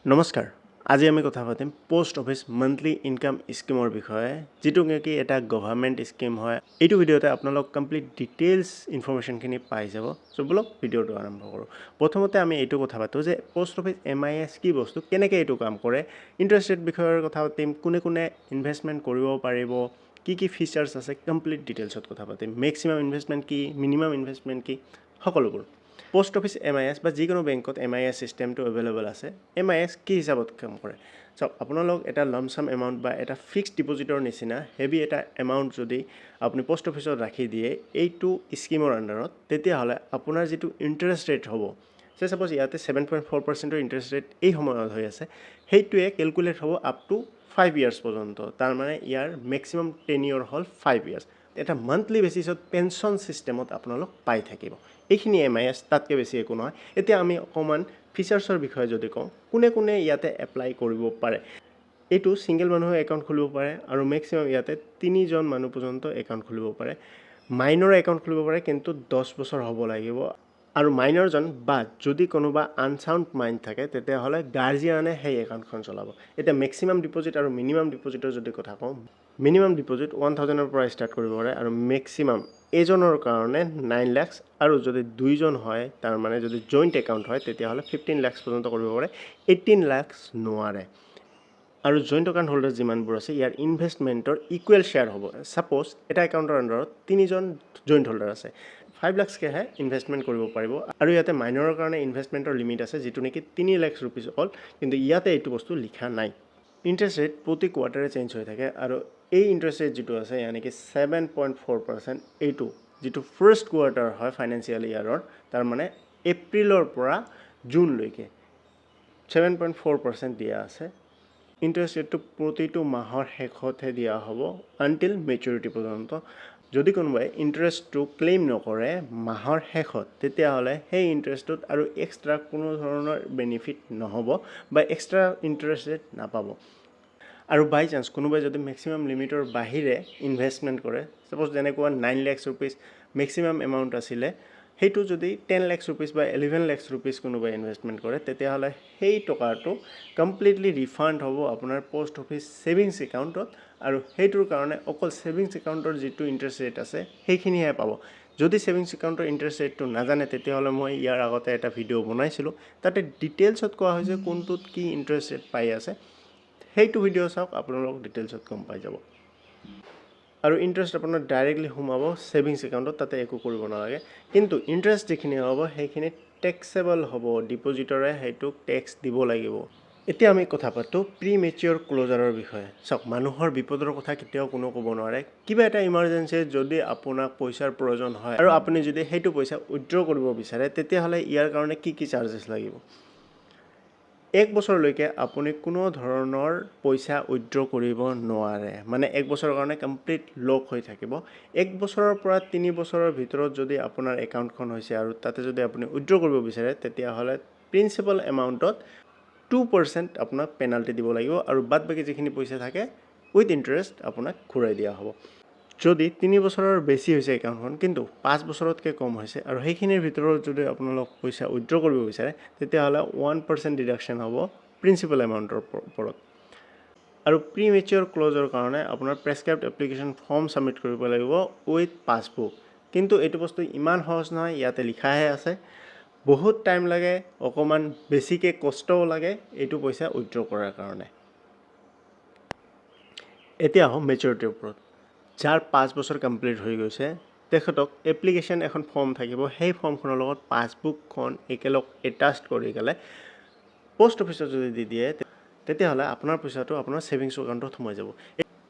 নমস্কাৰ আজি আমি কথা পাতিম পোষ্ট অফিস মান্থলি ইনকাম স্কিমৰ বিষয়ে যেটো কি এটা গভৰ্ণমেণ্ট স্কিম হয় এইটো ভিডিওতে আপোনালোক কমপ্লিট ডিটেইলছ ইনফৰমেশনখিনি পাই যাব সো বলক ভিডিওটো আৰম্ভ কৰো প্ৰথমতে আমি এইটো কথা পাতো যে পোষ্ট অফিস এমআইএস কি বস্তু কেনেকৈ এইটো কাম কৰে ইন্টাৰেষ্ট ৰেট বিষয়ৰ কথা পাতিম কোনে কোনে ইনভেষ্টমেন্ট কৰিব পাৰিব কি ফিচাৰ্স আছে কমপ্লিট ডিটেইলছত কথা পাতিম ম্যাক্সিমাম ইনভেষ্টমেন্ট কি মিনিমাম ইনভেষ্টমেন্ট কি সকলোবোৰ পোষ্ট অফিস এমআইএস বা যিকোনো বেংকত এমআইএস সিস্টেমটো अवेलेबल আছে এমআইএস কি হিচাপত কাম কৰে সো আপোনালোক এটা লামসাম এমাউন্ট বা এটা ফিক্সড ডিপোজিটৰ নিচিনা হেভি এটা এমাউন্ট যদি আপুনি পোষ্ট অফিসত ৰাখি দিয়ে এইটো স্কিমৰ আন্ডাৰত তেতিয়া হলে আপোনাৰ যেটো ইন্টাৰেষ্ট ৰেট হ'ব সে সাপোজ ইয়াতে 7.4% ইন্টাৰেষ্ট ৰেট এই সময়ত হৈ আছে হেইটোৱে ক্যালকুলেট হ'ব আপ টু 5 ইয়াৰ্স পৰ্যন্ত তাৰ মানে ইয়াৰ ম্যাক্সিমাম টেনিয়ৰ হল 5 ইয়ার্স এটা মান্থলি বেসিছত পেনশন সিস্টেমত আপোনালোক পাই থাকিব এইখিনি এমআইএস তাতকে বেছি একো নহয় এতিয়া আমি অকমান ফিচাৰ্ছৰ বিষয়ে যদি কওঁ কোনে কোনে ইয়াতে এপ্লাই কৰিব পাৰে এইটো সিঙ্গেল মানুহে একাউন্ট খুলিব পাৰে আৰু ম্যাক্সিমাম ইয়াতে 3 জন মানুহ পৰ্যন্ত একাউন্ট খুলিব পাৰে মাইনৰ একাউন্ট খুলিব পাৰে কিন্তু 10 বছৰ হ'ব লাগিব আৰু মাইনৰ জন বা যদি কোনোবা আনসাউন্ড মাইন্ড থাকে তেতিয়া হলে গাৰ্জিয়ানে সেই একাউন্টখন চলাব এটা ম্যাক্সিমাম ডিপোজিট আৰু মিনিমাম ডিপোজিটৰ যদি কথা কওঁ মিনিমাম ডিপোজিট 1000 ৰ পৰা স্টাৰ্ট কৰিব পাৰে আৰু ম্যাক্সিমাম এজনৰ কাৰণে 9 লাখ আৰু যদি দুইজন হয় তাৰ মানে যদি জয়েন্ট একাউন্ট হয় তেতিয়া হলে 15 লাখ পৰ্যন্ত কৰিব পাৰে 18 লাখ নোৱাৰে আৰু জয়েন্ট একাউন্ট হোল্ডাৰ যিমানবোৰ আছে ইয়াৰ ইনভেষ্টমেন্টৰ ইকুৱেল শেয়াৰ হ'ব সাপোজ এটা একাউন্টৰ আন্ডাৰত 3 জন জয়েন্ট হোল্ডাৰ আছে 5 লাখ কে হে ইনভেষ্টমেন্ট কৰিব পাৰিব আৰু ইয়াতে মাইনৰৰ কাৰণে ইনভেষ্টমেন্টৰ লিমিট আছে যেটো নেকি 3 লাখ रुपीस অল কিন্তু ইয়াতে এইটো বস্তু লিখা নাই ইন্টাৰেষ্ট ৰেট প্ৰতি কোৱাৰ্টাৰে চেঞ্জ হৈ থাকে আৰু এই ইন্টাৰেষ্ট ৰেট যেটো আছে यानी कि 7.4% এইটো যেটো ফাৰ্স্ট কোৱাৰ্টাৰ হয় ফাইনান্সিয়াল ইয়াৰৰ তাৰ মানে এপ্ৰিলৰ পৰা জুন লৈকে 7.4% দিয়া আছে ইন্টাৰেষ্ট ৰেটটো প্ৰতিটো মাহৰ শেষতহে দিয়া হ'ব আনটিল মেচুৰিটি পৰ্যন্ত যদি কোনোবাই ইন্টাৰেষ্টটো ক্লেইম নকৰে মাহৰ শেষত তেতিয়া হলে সেই ইন্টাৰেষ্টত আৰু এক্সট্ৰা কোনো ধৰণৰ বেনিফিট নহব বা এক্সট্ৰা ইন্টাৰেষ্ট ৰেট নাপাব আৰু বাই চান্স কোনোবাই যদি ম্যাক্সিমাম লিমিটৰ বাহিৰে ইনভেষ্টমেন্ট কৰে সাপোজ যেনেকুৱা 9 লাখ रुपीस ম্যাক্সিমাম এমাউন্ট আছিল হেইটো যদি 10 লাখ रुपीस বা 11 লাখ रुपीस কোনোবাই ইনভেষ্টমেন্ট কৰে তেতিয়া হলে সেই টকাটো কমপ্লিটলি ৰিফান্ড হ'ব আপোনাৰ পোষ্ট অফিস সেভিংস একাউন্টত আৰু হেইটোৰ কাৰণে অকল সেভিংস একাউন্টৰ যেটো ইন্টাৰেষ্ট ৰেট আছে হেইখিনিহে পাব যদি সেভিংস একাউন্টৰ ইন্টাৰেষ্ট ৰেটটো নাজানে তেতিয়া হলে মই ইয়াৰ আগতে এটা ভিডিও বনাইছিলো তাতে ডিটেইলছত কোৱা হৈছে কোনটোত কি ইন্টাৰেষ্ট ৰেট পাই আছে হেইটো ভিডিও চাওক আপোনালোক ডিটেইলছত গম পাই যাব আৰু ইন্টাৰেষ্ট আপোনাৰ ডাইৰেক্টলি সোমাব সেভিংস একাউন্টত তাতে একো কৰিব নালাগে কিন্তু ইন্টাৰেষ্ট যিখিনি হ'ব হেইখিনি ট্যাক্সেবল হ'ব ডিপোজিটৰে হেইটো ট্যাক্স দিব লাগিব এতিয়া আমি কথা পাতো প্ৰিমেচিয়ৰ ক্লোজাৰৰ বিষয়ে সক মানুহৰ বিপদৰ কথা কেতিয়াও কোনো ক'ব নোৱাৰে কিবা এটা ইমাৰজেন্সি যদি আপোনাক পইচাৰ প্ৰয়োজন হয় আৰু আপুনি যদি হেইটো পইচা উইথড্ৰ কৰিব বিচাৰে তেতিয়া হলে ইয়াৰ কাৰণে কি চাৰ্জেস লাগিব এক বছৰলৈকে আপুনি কোনো ধৰণৰ পইচা উইথড্ৰ কৰিব নোৱাৰে মানে এক বছৰৰ কাৰণে কমপ্লিট লক হৈ থাকিব এক বছৰৰ পৰা 3 বছৰৰ ভিতৰত যদি আপোনাৰ একাউন্টখন হৈছে আৰু তাতে যদি আপুনি উইথড্ৰ কৰিব বিচাৰে তেতিয়া হলে প্ৰিন্সিপাল এমাউন্টত 2% আপোনাক পেনাল্টি দিব লাগিব আৰু বাদ বাকি যিখিনি পইচা থাকে উইথ ইন্টাৰেষ্ট আপোনাক ঘূৰাই দিয়া হ'ব যদি 3 বছৰৰ বেছি হৈছে একাউন্টখন কিন্তু 5 বছৰতকৈ কম হৈছে আৰু হেইখিনিৰ ভিতৰত যদি আপোনালোক পইচা উইথড্ৰ কৰিব বিচাৰে তেতিয়া হলে 1% ডিডাকশন হ'ব প্ৰিন্সিপাল এমাউন্টৰ ওপৰত আৰু প্ৰিমেচিয়ৰ ক্লোজৰ কাৰণে আপোনাৰ প্ৰেসক্ৰাইবড এপ্লিকেশন ফৰ্ম সাবমিট কৰিব লাগিব উইথ পাসবুক কিন্তু এইটো বস্তু ইমান সহজ নহয় ইয়াতে লিখাহে আছে বহুত টাইম লাগে অকমান বেছিকে কষ্টও লাগে এইটো পইচা উইথড্ৰ কৰাৰ কাৰণে এতিয়া হম মেচুৰিটিৰ ওপৰত যাৰ 5 বছৰ কমপ্লিট হৈ গৈছে তেখেতক এপ্লিকেশন এখন ফৰ্ম থাকিব সেই ফৰ্মখনৰ লগত পাসবুকখন একেলগ এটাচ কৰি গলে পোষ্ট অফিসত যদি দি দিয়ে তেতিয়া হলে আপোনাৰ পইচাটো আপোনাৰ সেভিংস একাউন্টত সোমাই যাব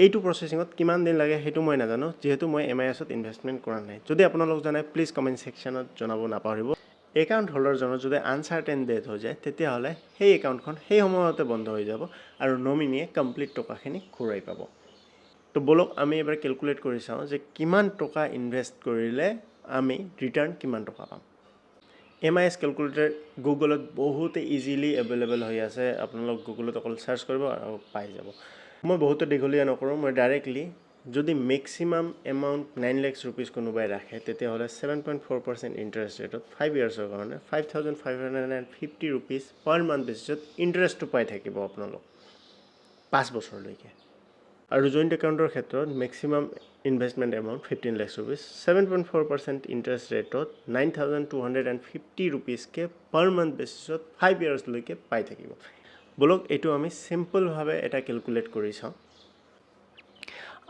এইটো প্ৰসেসিংত কিমান দিন লাগে হেতু মই নাজানো যেহেতু মই এমআইএছত ইনভেষ্টমেন্ট কৰা নাই যদি আপোনালোক জানে প্লিজ কমেন্ট সেকশনত জনাব নাপাহৰিব একাউন্ট হোল্ডাৰ জনৰ যদি আনসাৰ্টেন ডেথ হৈ যায় তেতিয়া হলে সেই একাউন্টখন সেই সময়তে বন্ধ হৈ যাব আৰু নমিনিয়ে কমপ্লিট টকাখিনি ঘূৰাই পাব তো বলক আমি এবাৰ ক্যালকুলেট কৰি চাও যে কিমান টকা ইনভেস্ট কৰিলে আমি ৰিটাৰ্ন কিমান টকা পাম এমআইএস ক্যালকুলেটৰ গুগলত বহুত ইজিলি अवेलेबल হৈ আছে আপোনালোক গুগলত অকল সাৰ্চ কৰিব আৰু পাই যাব মই বহুত দীঘলীয়া নকৰো মই ডাইৰেক্টলি যদি ম্যাক্সিমাম এমাউন্ট 9 লাখ ৰুপিস কোনোবাই ৰাখে তেতিয়াহ'লে 7.4% ইন্টাৰেস্ট ৰেটত 5 ইয়াৰ্ছৰ কাৰণে 5,550 rupees পাৰ মান্থ বেচিছত ইন্টাৰেষ্টটো পাই থাকিব আপোনালোক 5 বছৰলৈকে আৰু জইণ্ট একাউণ্টৰ ক্ষেত্ৰত maximum investment amount 15 lakh rupees 7.4% interest ৰেটত 9,250 rupees কে পাৰ মান্থ বেচিছত 5 ইয়াৰ্ছলৈকে পাই থাকিব বলক এইটো আমি সিম্পল ভাৱে এটা ক্যালকুলেট কৰি চাওঁ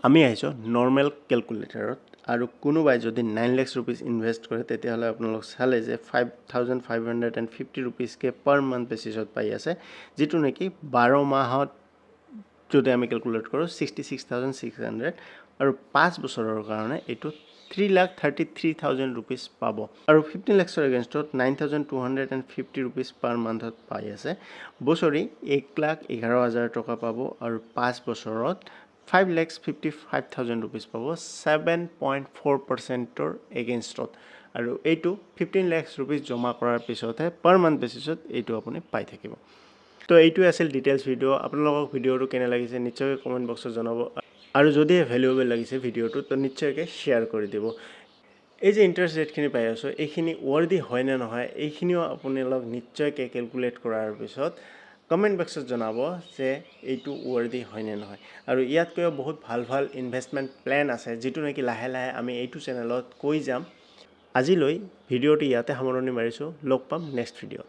আমি আইছো নৰমাল ক্যালকুলেটৰত আৰু কোনোবাই যদি 9 লাখ rupees ইনভেস্ট কৰে তেতিয়াহ'লে আপোনালোক চালে যে 5,550 rupees কে পাৰ মান্থ বেচিছত পাই আছে যেটো নেকি 12 মাহত যদি আমি ক্যালকুলেট কৰো 66,600 আৰু 5 বছৰৰ কাৰণে এটো 3,33,000 rupees পাব আৰু 15 লাখৰ এগেইনষ্টত 9,250 rupees পাৰ মান্থত পাই আছে বছৰি 1,11,000 টকা পাব আৰু 5 বছৰত 5,55,000 rupees পাব 7.4% এগেইনষ্টত আৰু এইটো 15 লাখ rupees জমা কৰাৰ পিছতহে পাৰ মান্থ বেচিছত এইটো আপুনি পাই থাকিব তো এইটো আছিল ডিটেইলছ ভিডিও আপোনালোকক ভিডিওটো কেনে লাগিছে নিশ্চয় কমেন্ট বক্সত জনাব আৰু যদি ভ্যালুয়েবল লাগিছে ভিডিওটো তো নিশ্চয়কৈ শেয়াৰ কৰি দিব এই যে ইন্টাৰেস্ট ৰেটখিনি পাই আছো এইখিনি ওয়াৰ্দি হয় না নহয় এইখিনিও আপোনালোক নিশ্চয়কৈ ক্যালকুলেট কৰাৰ পিছত কমেন্ট বক্সত জনাব যে এইটো ওয়াৰ্দি হয় না নহয় আৰু ইয়াতকৈ বহুত ভাল ভাল ইনভেষ্টমেন্ট প্ল্যান আছে যেটো নেকি লাহে লাহে আমি এইটো চেনেলত কৈ যাম আজিলৈ ভিডিওটো ইয়াতে সামৰণি মাৰিছো লগ পাম নেক্সট ভিডিও